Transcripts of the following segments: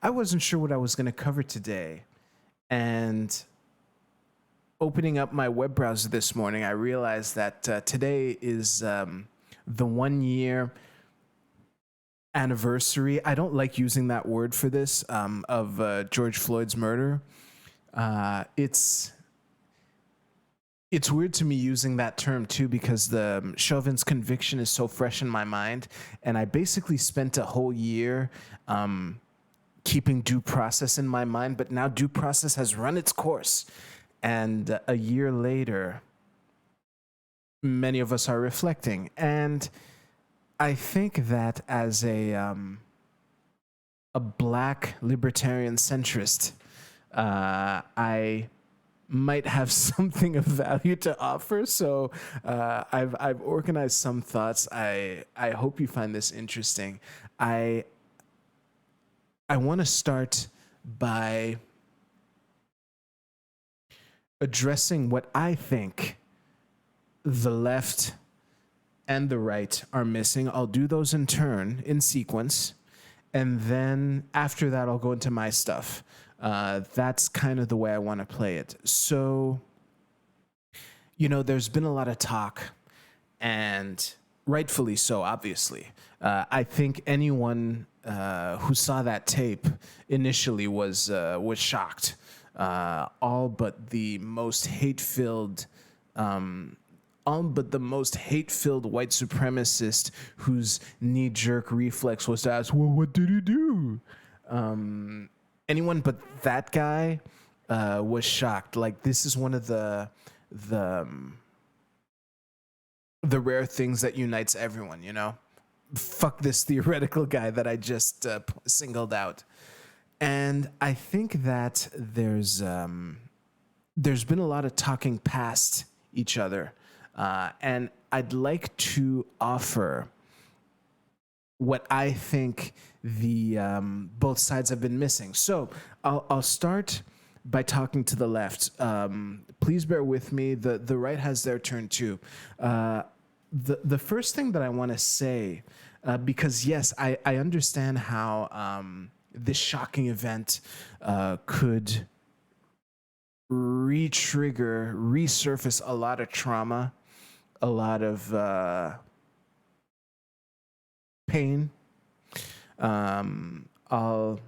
I wasn't sure what I was going to cover today. And opening up my web browser this morning, I realized that today is the 1 year anniversary. I don't like using that word for this of George Floyd's murder. It's weird to me using that term too because the Chauvin's conviction is so fresh in my mind, and I basically spent a whole year keeping due process in my mind, but now due process has run its course. And a year later, many of us are reflecting. And I think that as a black libertarian centrist, I might have something of value to offer. So I've organized some thoughts. I hope you find this interesting. I want to start by addressing what I think the left and the right are missing. I'll do those in turn, in sequence. And then after that, I'll go into my stuff. That's kind of the way I want to play it. So, there's been a lot of talk, and rightfully so, obviously. I think anyone who saw that tape initially was shocked. All but the most hate-filled white supremacist whose knee-jerk reflex was to ask, well, what did he do? Anyone but that guy was shocked. Like, this is one of the rare things that unites everyone, Fuck this theoretical guy that I just singled out. And I think that there's been a lot of talking past each other. And I'd like to offer what I think the both sides have been missing. So I'll start by talking to the left. Please bear with me. The right has their turn too. The first thing that I want to say, because yes, I understand how this shocking event could resurface a lot of trauma, a lot of pain. I'll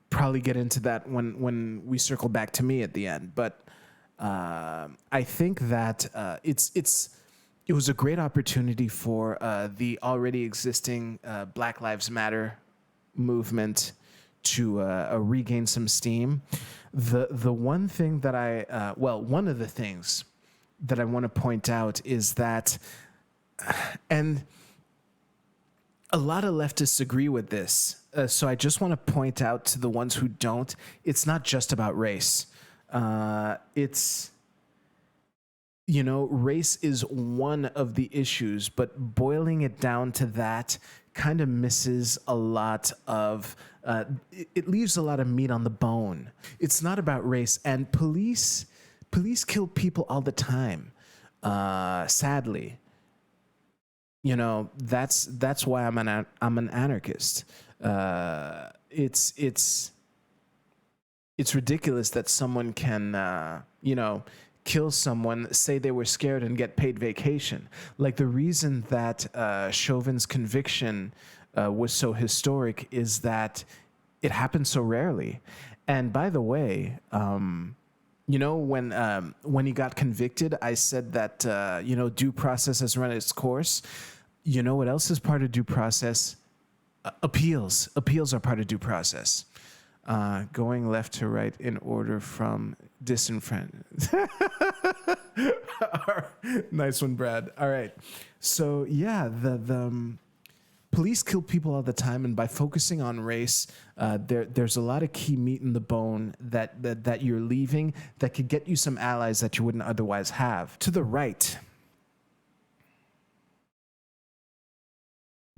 probably get into that when we circle back to me at the end. But I think that it was a great opportunity for the already existing Black Lives Matter movement to regain some steam. The one thing that one of the things that I want to point out is that, and a lot of leftists agree with this, so I just want to point out to the ones who don't, it's not just about race. It's, race is one of the issues, but boiling it down to that kind of misses a lot of, it leaves a lot of meat on the bone. It's not about race, and police kill people all the time, sadly. That's why I'm an anarchist. It's ridiculous that someone can, kill someone, say they were scared, and get paid vacation. Like, the reason that Chauvin's conviction was so historic is that it happened so rarely. And by the way, when he got convicted, I said that due process has run its course. You know what else is part of due process? Appeals. Appeals are part of due process. Going left to right in order from disenfranchised. Nice one, Brad. All right. So yeah, the police kill people all the time, and by focusing on race, there's a lot of key meat in the bone that you're leaving that could get you some allies that you wouldn't otherwise have. To the right,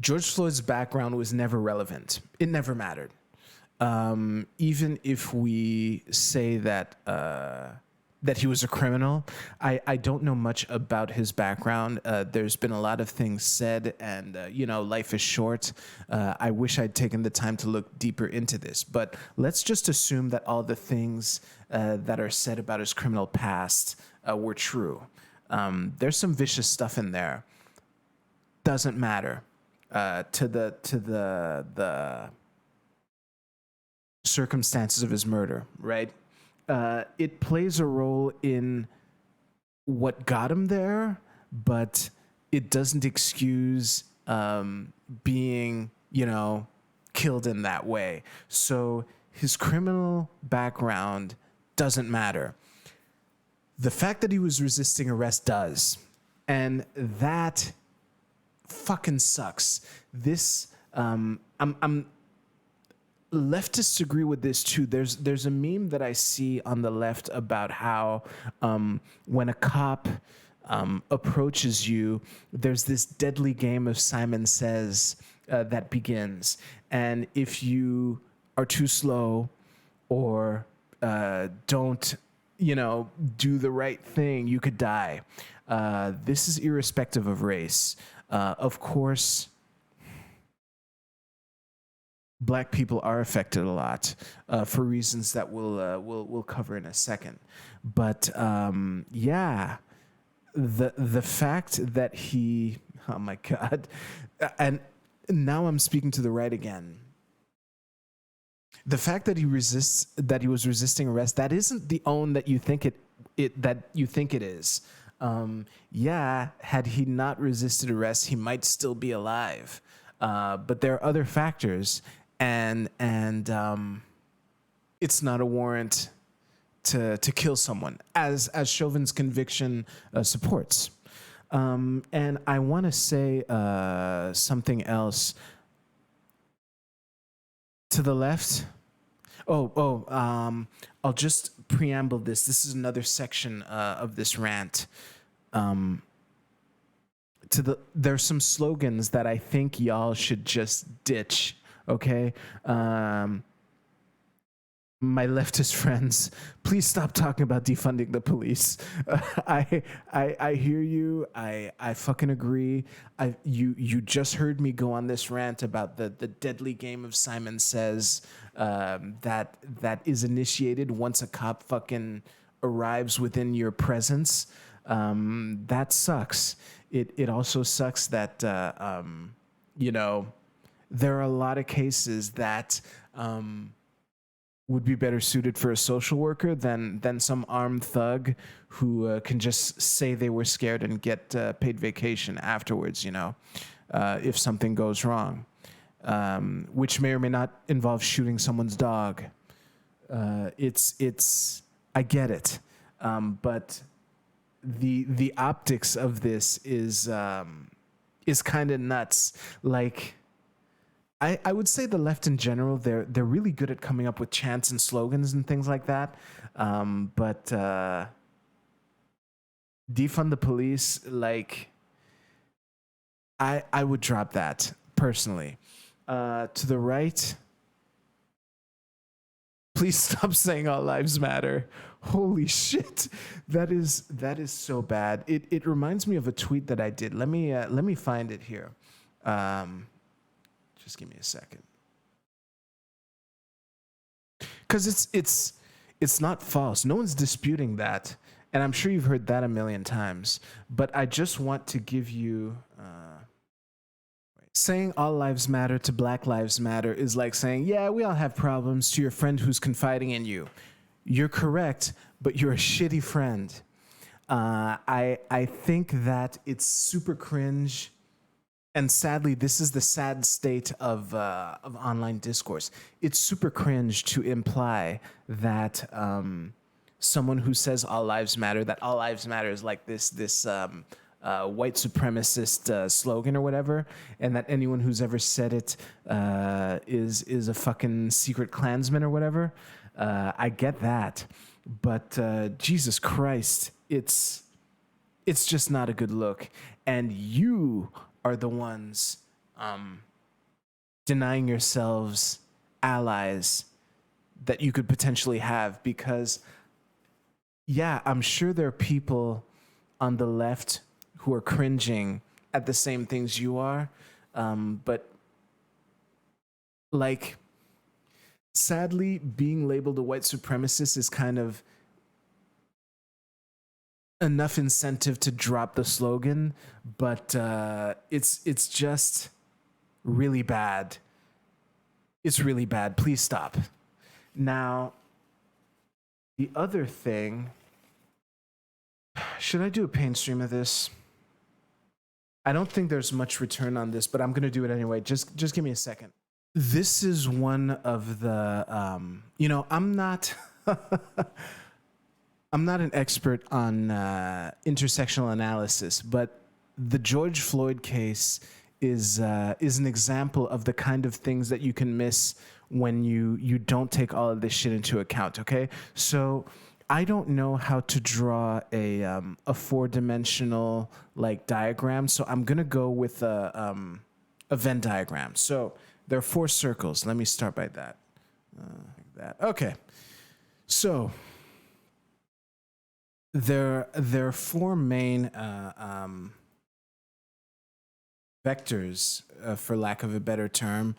George Floyd's background was never relevant. It never mattered. Even if we say that that he was a criminal. I don't know much about his background. There's been a lot of things said, and life is short. I wish I'd taken the time to look deeper into this, but let's just assume that all the things that are said about his criminal past were true. There's some vicious stuff in there. Doesn't matter to the circumstances of his murder, right? It plays a role in what got him there, but it doesn't excuse being, killed in that way. So his criminal background doesn't matter. The fact that he was resisting arrest does, and that fucking sucks. This, I'm leftists agree with this too. There's a meme that I see on the left about how when a cop approaches you, there's this deadly game of Simon Says that begins, and if you are too slow or don't do the right thing, you could die. This is irrespective of race. Of course, Black people are affected a lot for reasons that we'll cover in a second. But yeah, the fact that he, oh my God, and now I'm speaking to the right again. The fact that he was resisting arrest, that isn't the own that you think it is. Yeah, had he not resisted arrest, he might still be alive. But there are other factors, and it's not a warrant to kill someone, as Chauvin's conviction supports. And I want to say something else. To the left. I'll just preamble this. This is another section of this rant. There's some slogans that I think y'all should just ditch. Okay. My leftist friends, please stop talking about defunding the police. I hear you. I fucking agree. You just heard me go on this rant about the deadly game of Simon Says that is initiated once a cop fucking arrives within your presence. That sucks. It also sucks that there are a lot of cases that would be better suited for a social worker than some armed thug who can just say they were scared and get paid vacation afterwards, if something goes wrong, which may or may not involve shooting someone's dog. I get it, but the optics of this is kind of nuts. Like, I would say the left in general, they're really good at coming up with chants and slogans and things like that. But defund the police, like, I would drop that personally. To the right, please stop saying all lives matter. Holy shit, that is so bad. It reminds me of a tweet that I did. Let me find it here. Just give me a second. Because it's not false. No one's disputing that. And I'm sure you've heard that a million times. But I just want to give you... saying all lives matter to Black Lives Matter is like saying, yeah, we all have problems, to your friend who's confiding in you. You're correct, but you're a shitty friend. I think that it's super cringe. And sadly, this is the sad state of online discourse. It's super cringe to imply that someone who says all lives matter, that all lives matter is like this white supremacist slogan or whatever, and that anyone who's ever said it is a fucking secret Klansman or whatever. I get that, but Jesus Christ, it's just not a good look, and you are the ones denying yourselves allies that you could potentially have, because yeah, I'm sure there are people on the left who are cringing at the same things you are. But like, sadly, being labeled a white supremacist is kind of enough incentive to drop the slogan, but it's just really bad. It's really bad. Please stop. Now, the other thing, should I do a pain stream of this? I don't think there's much return on this, but I'm gonna do it anyway. Just give me a second. This is one of the I'm not I'm not an expert on intersectional analysis, but the George Floyd case is an example of the kind of things that you can miss when you don't take all of this shit into account. Okay, so I don't know how to draw a 4-dimensional like diagram, so I'm gonna go with a Venn diagram. So there are 4 circles. Let me start by that. Like that. Okay, so there are 4 main vectors, for lack of a better term,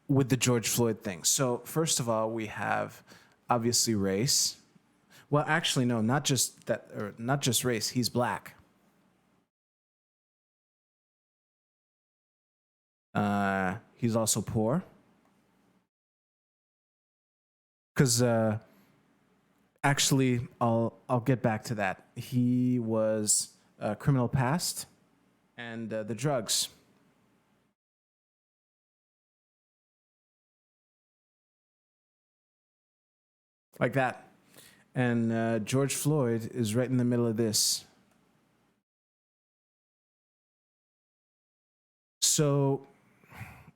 with the George Floyd thing. So first of all, we have obviously race. Well, actually, no, not just that, or not just race. He's black. He's also poor. Because actually, I'll get back to that. He was a criminal past, and the drugs. Like that. And George Floyd is right in the middle of this. So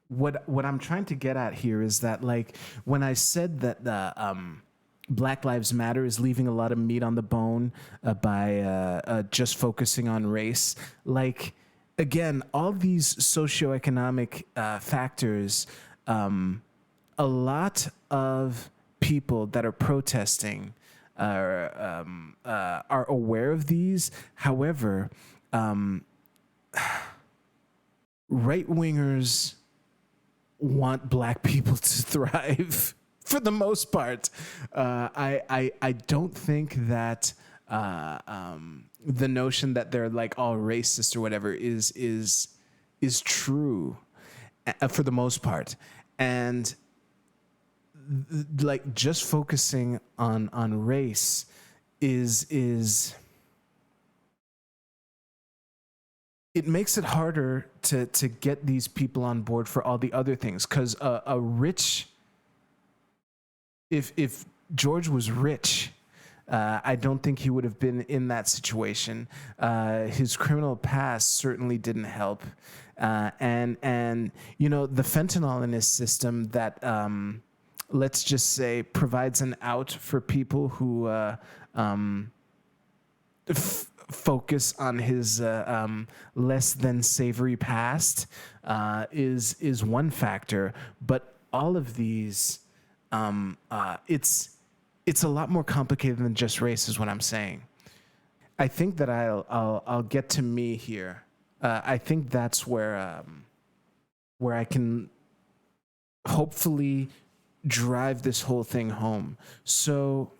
what I'm trying to get at here is that, like, when I said that the Black Lives Matter is leaving a lot of meat on the bone by just focusing on race, like, again, all these socioeconomic factors, a lot of people that are protesting are aware of these. However, right wingers want black people to thrive for the most part. I don't think that the notion that they're like all racist or whatever is true for the most part. And like just focusing on race is it makes it harder to get these people on board for all the other things, because a rich, if George was rich, I don't think he would have been in that situation. His criminal past certainly didn't help, and you know, the fentanyl in his system that let's just say provides an out for people who focus on his less than savory past is one factor, but all of these, it's a lot more complicated than just race, is what I'm saying. I think that I'll get to me here. I think that's where I can hopefully drive this whole thing home. So,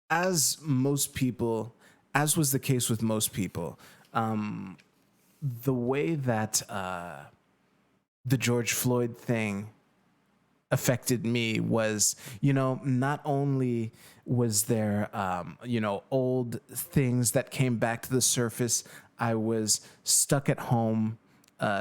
as most people, as was the case with most people, the way that the George Floyd thing affected me was, you know, not only was there, you know, old things that came back to the surface. I was stuck at home,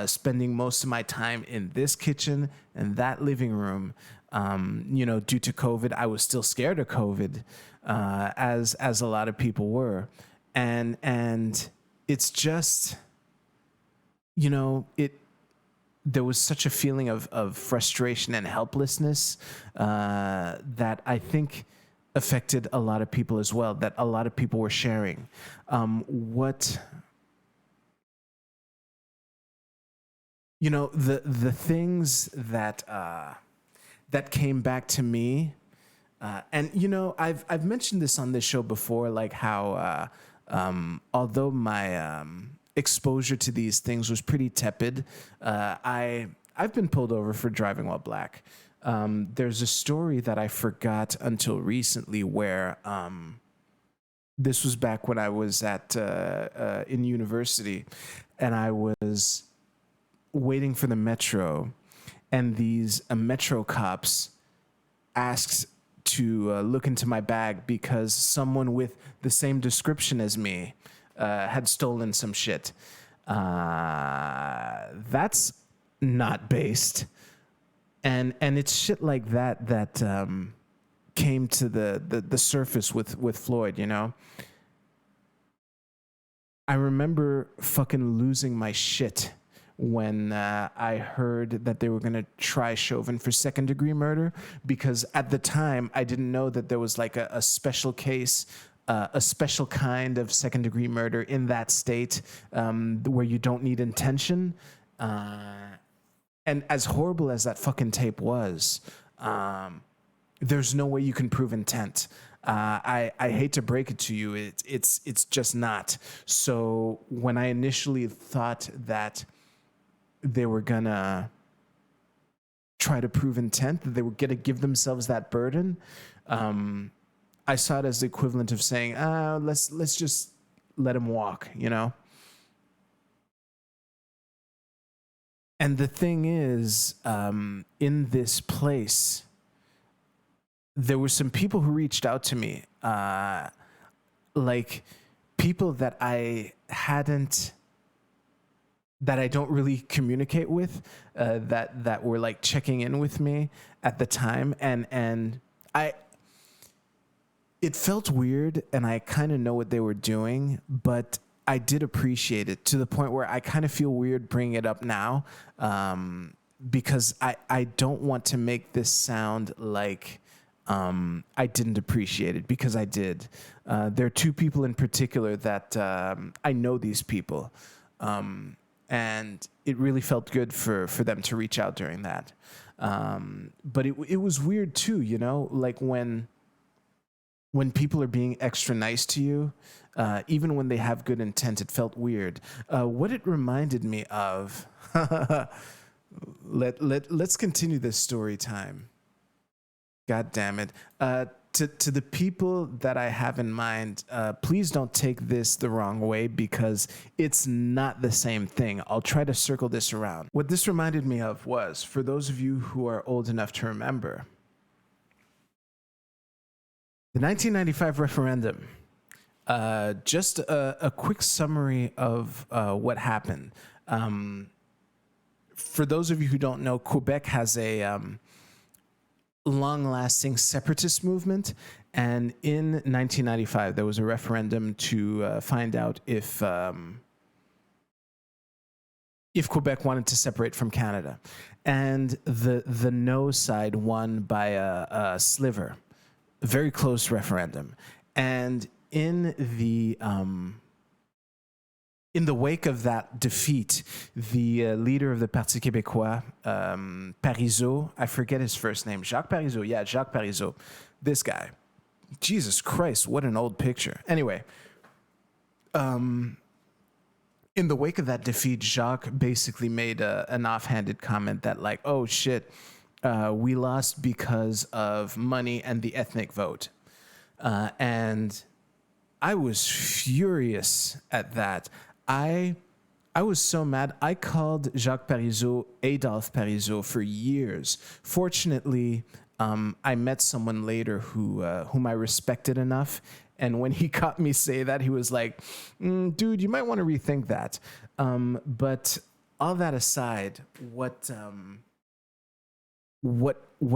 spending most of my time in this kitchen and that living room. You know, due to COVID, I was still scared of COVID, as a lot of people were, and it's just, you know, there was such a feeling of frustration and helplessness that I think affected a lot of people as well, that a lot of people were sharing. You know, the things that that came back to me And you know, I've mentioned this on this show before, like how although my exposure to these things was pretty tepid, I've been pulled over for driving while black. There's a story that I forgot until recently where this was back when I was at in university, and I was waiting for the metro, and these metro cops asked to look into my bag because someone with the same description as me had stolen some shit. That's not based, and it's shit like that that came to the surface with Floyd. You know, I remember fucking losing my shit when I heard that they were gonna try Chauvin for second-degree murder, because at the time I didn't know that there was like a special case, a special kind of second-degree murder in that state where you don't need intention. And as horrible as that fucking tape was, there's no way you can prove intent. I hate to break it to you, it's just not. So when I initially thought that they were gonna try to prove intent, that they were gonna give themselves that burden, I saw it as the equivalent of saying, let's just let him walk, you know? And the thing is, in this place, there were some people who reached out to me, like people that I don't really communicate with, that were like checking in with me at the time, and it felt weird, and I kind of know what they were doing, but I did appreciate it to the point where I kind of feel weird bringing it up now, because I don't want to make this sound like I didn't appreciate it, because I did. There are two people in particular that I know these people, and it really felt good for them to reach out during that. But it was weird too, you know, like when people are being extra nice to you, even when they have good intent, it felt weird. What it reminded me of, let's continue this story time. God damn it. To the people that I have in mind, please don't take this the wrong way, because it's not the same thing. I'll try to circle this around. What this reminded me of was, for those of you who are old enough to remember, the 1995 referendum. Just a quick summary of what happened. For those of you who don't know, Quebec has a long-lasting separatist movement, and in 1995 there was a referendum to find out if Quebec wanted to separate from Canada, and the no side won by a sliver, a very close referendum. And in the wake of that defeat, the leader of the Parti Québécois, Parizeau, I forget his first name, Jacques Parizeau. Yeah, Jacques Parizeau. This guy. Jesus Christ, what an old picture. Anyway, in the wake of that defeat, Jacques basically made an offhanded comment that like, oh shit, we lost because of money and the ethnic vote. And I was furious at that. I was so mad. I called Jacques Parizeau Adolphe Parizeau for years. Fortunately, I met someone later whom I respected enough, and when he caught me say that, he was like, dude, you might want to rethink that. But all that aside, what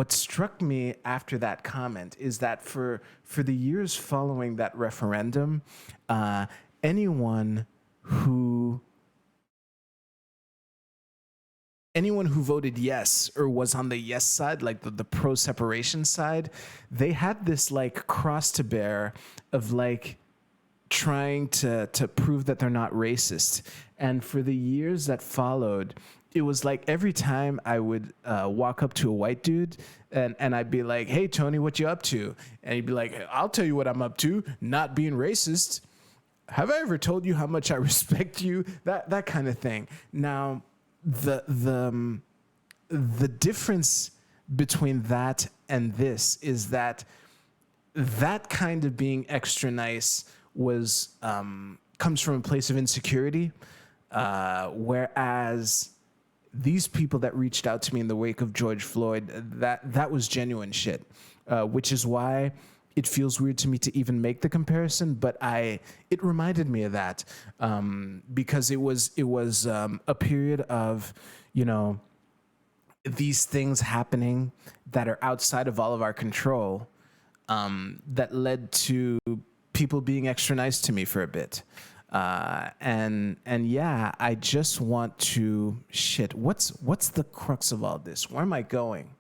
struck me after that comment is that for the years following that referendum, anyone who voted yes or was on the yes side, like the pro-separation side, they had this like cross to bear of like trying to prove that they're not racist. And for the years that followed, it was like every time I would walk up to a white dude and I'd be like, hey, Tony, what you up to? And he'd be like, I'll tell you what I'm up to, not being racist. Have I ever told you how much I respect you? That kind of thing. Now, the difference between that and this is that kind of being extra nice was comes from a place of insecurity, whereas these people that reached out to me in the wake of George Floyd, that was genuine shit, which is why it feels weird to me to even make the comparison, but it reminded me of that, because it was a period of, you know, these things happening that are outside of all of our control, that led to people being extra nice to me for a bit. And yeah, I just want to what's the crux of all this? Where am I going?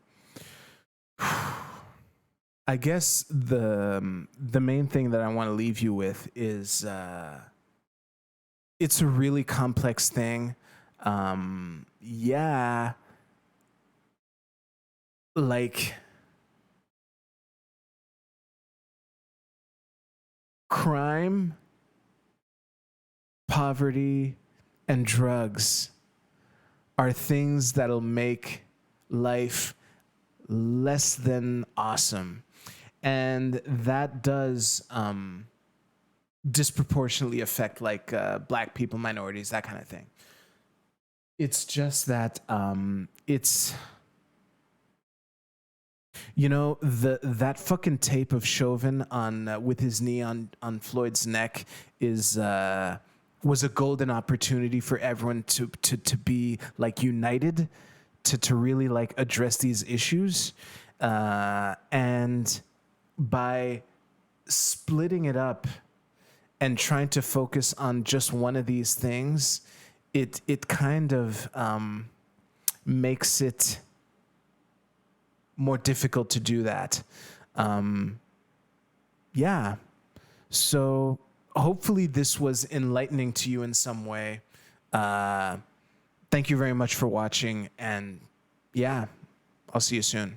I guess the main thing that I want to leave you with is it's a really complex thing. Yeah, like crime, poverty, and drugs are things that'll make life less than awesome. And that does disproportionately affect like black people, minorities, that kind of thing. It's just that it's, you know, that fucking tape of Chauvin on with his knee on Floyd's neck was a golden opportunity for everyone to be like united, to really like address these issues, and by splitting it up and trying to focus on just one of these things, it kind of makes it more difficult to do that. Yeah. So hopefully this was enlightening to you in some way. Thank you very much for watching, and yeah, I'll see you soon.